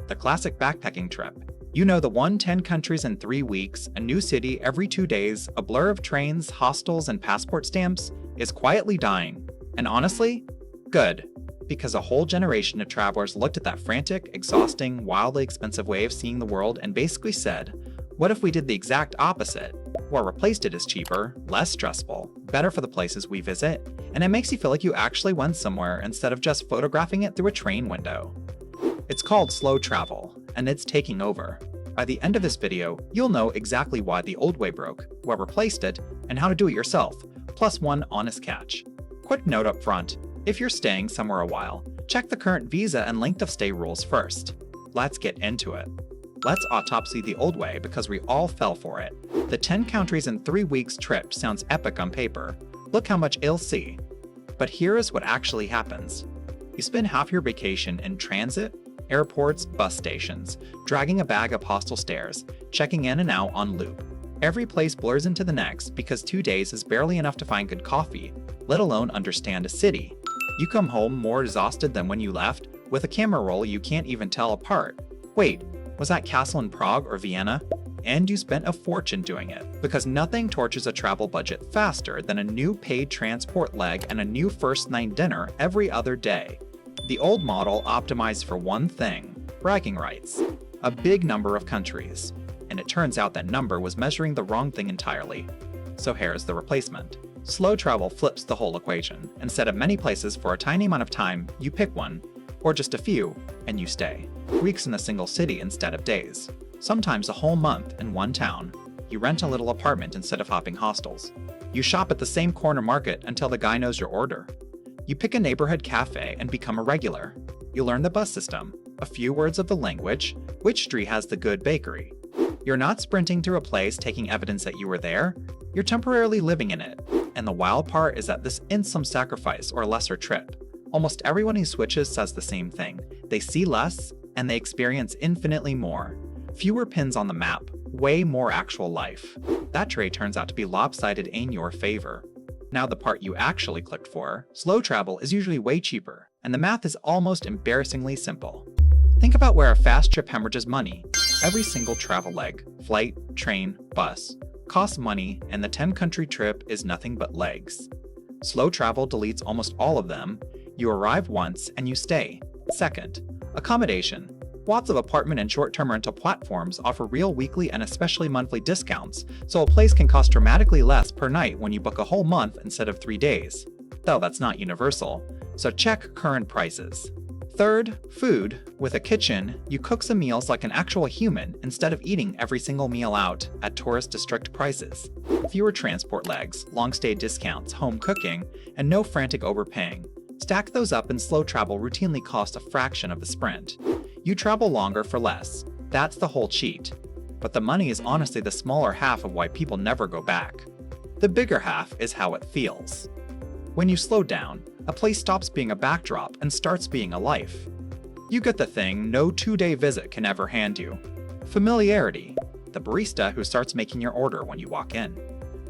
The classic backpacking trip. You know, the one: 10 countries in 3 weeks, a new city every 2 days, a blur of trains, hostels, and passport stamps is quietly dying. And honestly, good. Because a whole generation of travelers looked at that frantic, exhausting, wildly expensive way of seeing the world and basically said, what if we did the exact opposite? Or replaced it as cheaper, less stressful, better for the places we visit, and it makes you feel like you actually went somewhere instead of just photographing it through a train window. It's called slow travel, and it's taking over. By the end of this video, you'll know exactly why the old way broke, what replaced it, and how to do it yourself, plus one honest catch. Quick note up front, if you're staying somewhere a while, check the current visa and length of stay rules first. Let's get into it. Let's autopsy the old way because we all fell for it. The 10 countries in 3 weeks trip sounds epic on paper. Look how much you'll see. But here is what actually happens. You spend half your vacation in transit, airports, bus stations, dragging a bag up hostel stairs, checking in and out on loop. Every place blurs into the next because 2 days is barely enough to find good coffee, let alone understand a city. You come home more exhausted than when you left, with a camera roll you can't even tell apart. Wait, was that castle in Prague or Vienna? And you spent a fortune doing it, because nothing tortures a travel budget faster than a new paid transport leg and a new first night dinner every other day. The old model optimized for one thing: bragging rights. A big number of countries. And it turns out that number was measuring the wrong thing entirely. So here's the replacement. Slow travel flips the whole equation. Instead of many places for a tiny amount of time, you pick one, or just a few, and you stay. Weeks in a single city instead of days. Sometimes a whole month in one town. You rent a little apartment instead of hopping hostels. You shop at the same corner market until the guy knows your order. You pick a neighborhood cafe and become a regular. You learn the bus system, a few words of the language, which street has the good bakery. You're not sprinting through a place taking evidence that you were there, you're temporarily living in it. And the wild part is that this isn't some sacrifice or lesser trip. Almost everyone who switches says the same thing. They see less, and they experience infinitely more. Fewer pins on the map, way more actual life. That trait turns out to be lopsided in your favor. Now the part you actually clicked for, slow travel is usually way cheaper, and the math is almost embarrassingly simple. Think about where a fast trip hemorrhages money. Every single travel leg, flight, train, bus, costs money, and the 10-country trip is nothing but legs. Slow travel deletes almost all of them. You arrive once and you stay. Second, accommodation. Lots of apartment and short-term rental platforms offer real weekly and especially monthly discounts, so a place can cost dramatically less per night when you book a whole month instead of 3 days. Though that's not universal, so check current prices. Third, food. With a kitchen, you cook some meals like an actual human instead of eating every single meal out at tourist district prices. Fewer transport legs, long-stay discounts, home cooking, and no frantic overpaying. Stack those up and slow travel routinely costs a fraction of the sprint. You travel longer for less. That's the whole cheat. But the money is honestly the smaller half of why people never go back. The bigger half is how it feels. When you slow down, a place stops being a backdrop and starts being a life. You get the thing no 2-day visit can ever hand you. Familiarity. The barista who starts making your order when you walk in.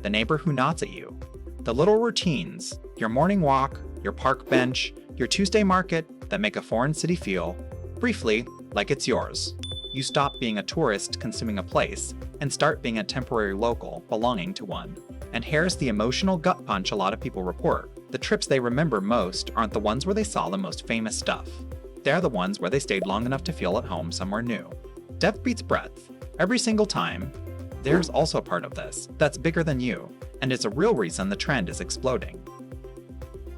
The neighbor who nods at you. The little routines, your morning walk, your park bench, your Tuesday market that make a foreign city feel, briefly, like it's yours. You stop being a tourist consuming a place and start being a temporary local belonging to one. And here's the emotional gut punch a lot of people report. The trips they remember most aren't the ones where they saw the most famous stuff. They're the ones where they stayed long enough to feel at home somewhere new. Depth beats breadth. Every single time. There's also a part of this that's bigger than you, and it's a real reason the trend is exploding.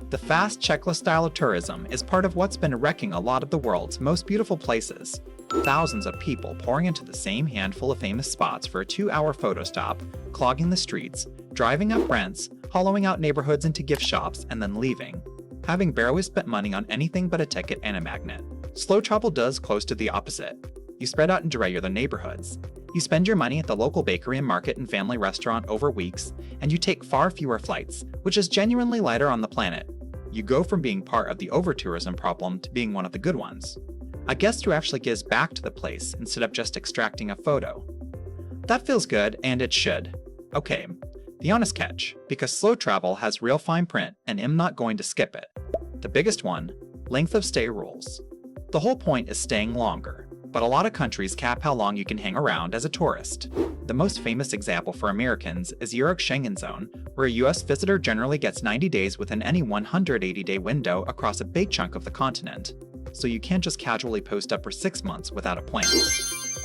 The fast checklist style of tourism is part of what's been wrecking a lot of the world's most beautiful places. Thousands of people pouring into the same handful of famous spots for a 2-hour photo stop, clogging the streets, driving up rents, hollowing out neighborhoods into gift shops, and then leaving, having barely spent money on anything but a ticket and a magnet. Slow travel does close to the opposite. You spread out into regular neighborhoods. You spend your money at the local bakery and market and family restaurant over weeks, and you take far fewer flights, which is genuinely lighter on the planet. You go from being part of the over-tourism problem to being one of the good ones. A guest who actually gives back to the place instead of just extracting a photo. That feels good, and it should. Okay, the honest catch, because slow travel has real fine print and I'm not going to skip it. The biggest one, length of stay rules. The whole point is staying longer. but a lot of countries cap how long you can hang around as a tourist. The most famous example for Americans is Europe's Schengen zone, where a US visitor generally gets 90 days within any 180-day window across a big chunk of the continent. So you can't just casually post up for 6 months without a plan.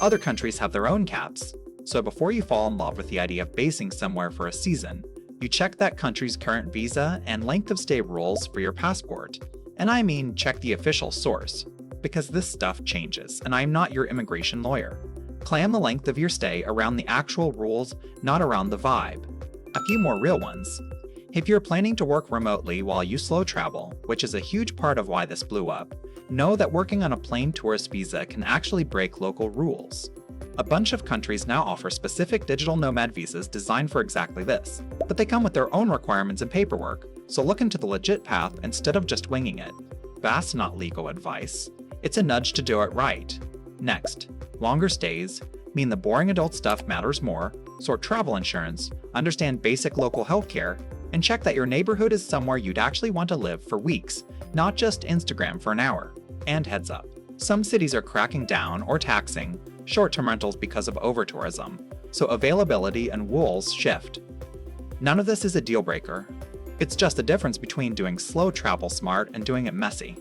Other countries have their own caps, so before you fall in love with the idea of basing somewhere for a season, you check that country's current visa and length of stay rules for your passport. And I mean check the official source, because this stuff changes, and I'm not your immigration lawyer. Plan the length of your stay around the actual rules, not around the vibe. A few more real ones. If you're planning to work remotely while you slow travel, which is a huge part of why this blew up, know that working on a plain tourist visa can actually break local rules. A bunch of countries now offer specific digital nomad visas designed for exactly this, but they come with their own requirements and paperwork, so look into the legit path instead of just winging it. That's not legal advice. It's a nudge to do it right. Next, longer stays mean the boring adult stuff matters more, sort travel insurance, understand basic local healthcare, and check that your neighborhood is somewhere you'd actually want to live for weeks, not just Instagram for an hour. And heads up, some cities are cracking down or taxing short-term rentals because of over-tourism, so availability and rules shift. None of this is a deal breaker. It's just the difference between doing slow travel smart and doing it messy.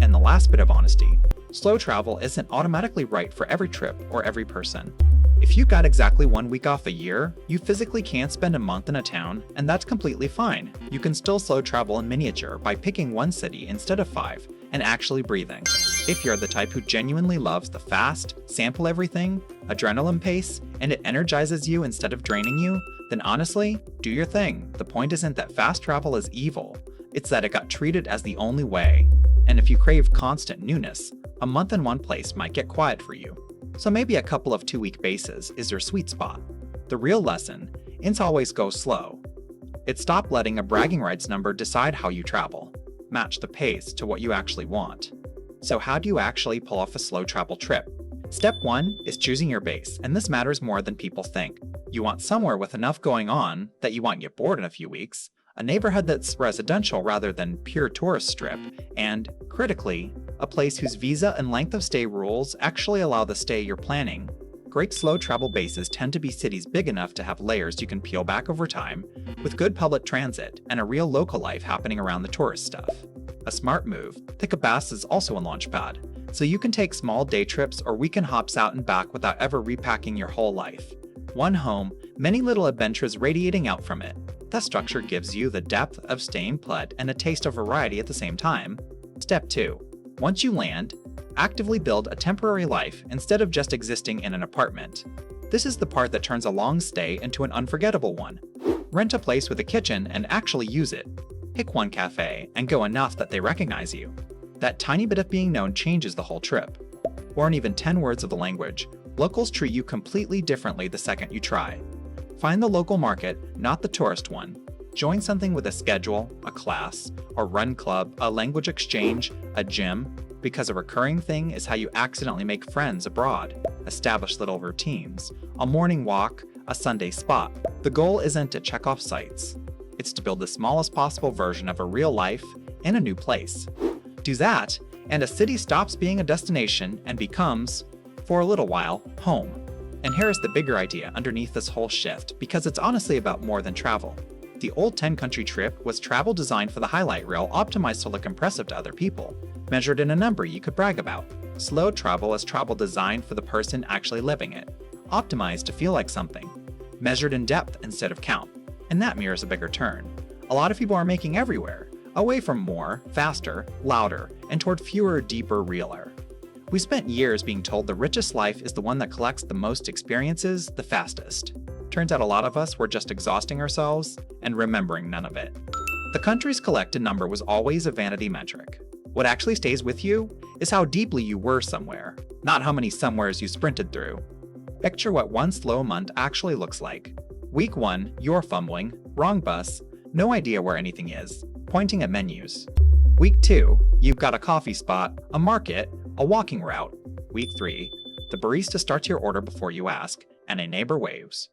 And the last bit of honesty, slow travel isn't automatically right for every trip or every person. If you've got exactly 1 week off a year, you physically can't spend a month in a town, and that's completely fine. You can still slow travel in miniature by picking one city instead of 5 and actually breathing. If you're the type who genuinely loves the fast, sample everything, adrenaline pace, and it energizes you instead of draining you, then honestly, do your thing. The point isn't that fast travel is evil, it's that it got treated as the only way. And if you crave constant newness, a month in one place might get quiet for you. So maybe a couple of 2-week bases is your sweet spot. The real lesson is always go slow. It's stop letting a bragging rights number decide how you travel. Match the pace to what you actually want. So how do you actually pull off a slow travel trip? Step 1 is choosing your base, and this matters more than people think. You want somewhere with enough going on that you won't get bored in a few weeks, a neighborhood that's residential rather than pure tourist strip, and, critically, a place whose visa and length of stay rules actually allow the stay you're planning. Great slow travel bases tend to be cities big enough to have layers you can peel back over time, with good public transit and a real local life happening around the tourist stuff. A smart move, pick a base is also a launch pad, so you can take small day trips or weekend hops out and back without ever repacking your whole life. One home, many little adventures radiating out from it. That structure gives you the depth of staying put and a taste of variety at the same time. Step 2. Once you land, actively build a temporary life instead of just existing in an apartment. This is the part that turns a long stay into an unforgettable one. Rent a place with a kitchen and actually use it. Pick one cafe and go enough that they recognize you. That tiny bit of being known changes the whole trip. Or in even 10 words of the language, locals treat you completely differently the second you try. Find the local market, not the tourist one. Join something with a schedule, a class, a run club, a language exchange, a gym, because a recurring thing is how you accidentally make friends abroad. Establish little routines, a morning walk, a Sunday spot. The goal isn't to check off sites. It's to build the smallest possible version of a real life in a new place. Do that, and a city stops being a destination and becomes, for a little while, home. And here's the bigger idea underneath this whole shift, because it's honestly about more than travel. The old 10-country trip was travel designed for the highlight reel, optimized to look impressive to other people, measured in a number you could brag about. Slow travel is travel designed for the person actually living it, optimized to feel like something, measured in depth instead of count. And that mirrors a bigger turn. A lot of people are making everywhere, away from more, faster, louder, and toward fewer, deeper, realer. We spent years being told the richest life is the one that collects the most experiences the fastest. Turns out a lot of us were just exhausting ourselves and remembering none of it. The country's collected number was always a vanity metric. What actually stays with you is how deeply you were somewhere, not how many somewheres you sprinted through. Picture what one slow month actually looks like. Week 1, you're fumbling, wrong bus, no idea where anything is, pointing at menus. Week 2, you've got a coffee spot, a market, a walking route. Week 3, the barista starts your order before you ask, and a neighbor waves.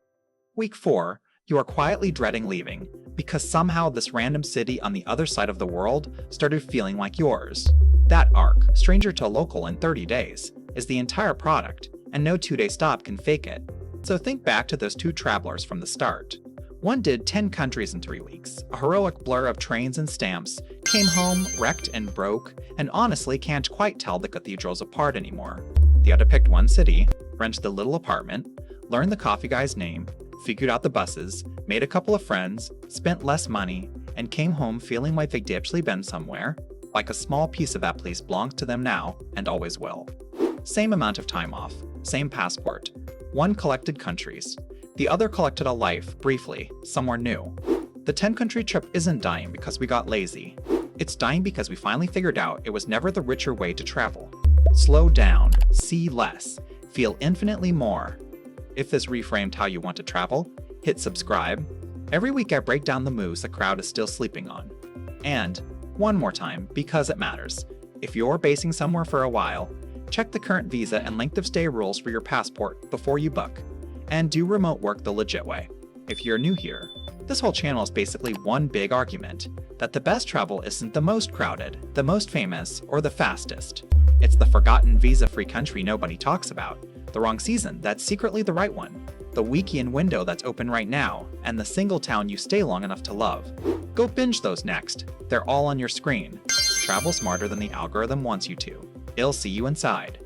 Week 4, you are quietly dreading leaving, because somehow this random city on the other side of the world started feeling like yours. That arc, stranger to local in 30 days, is the entire product, and no 2-day stop can fake it. So think back to those two travelers from the start. One did 10 countries in 3 weeks, a heroic blur of trains and stamps, came home wrecked and broke, and honestly can't quite tell the cathedrals apart anymore. The other picked one city, rented a little apartment, learned the coffee guy's name, figured out the buses, made a couple of friends, spent less money, and came home feeling like they'd actually been somewhere, like a small piece of that place belongs to them now and always will. Same amount of time off, same passport. One collected countries. The other collected a life, briefly, somewhere new. The 10-country trip isn't dying because we got lazy. It's dying because we finally figured out it was never the richer way to travel. Slow down, see less, feel infinitely more. If this reframed how you want to travel, hit subscribe. Every week I break down the moves the crowd is still sleeping on. And, one more time, because it matters, if you're basing somewhere for a while, check the current visa and length of stay rules for your passport before you book. And do remote work the legit way. If you're new here, this whole channel is basically one big argument, that the best travel isn't the most crowded, the most famous, or the fastest. It's the forgotten visa-free country nobody talks about, the wrong season that's secretly the right one, the weekend window that's open right now, and the single town you stay long enough to love. Go binge those next. They're all on your screen. Travel smarter than the algorithm wants you to. It'll see you inside.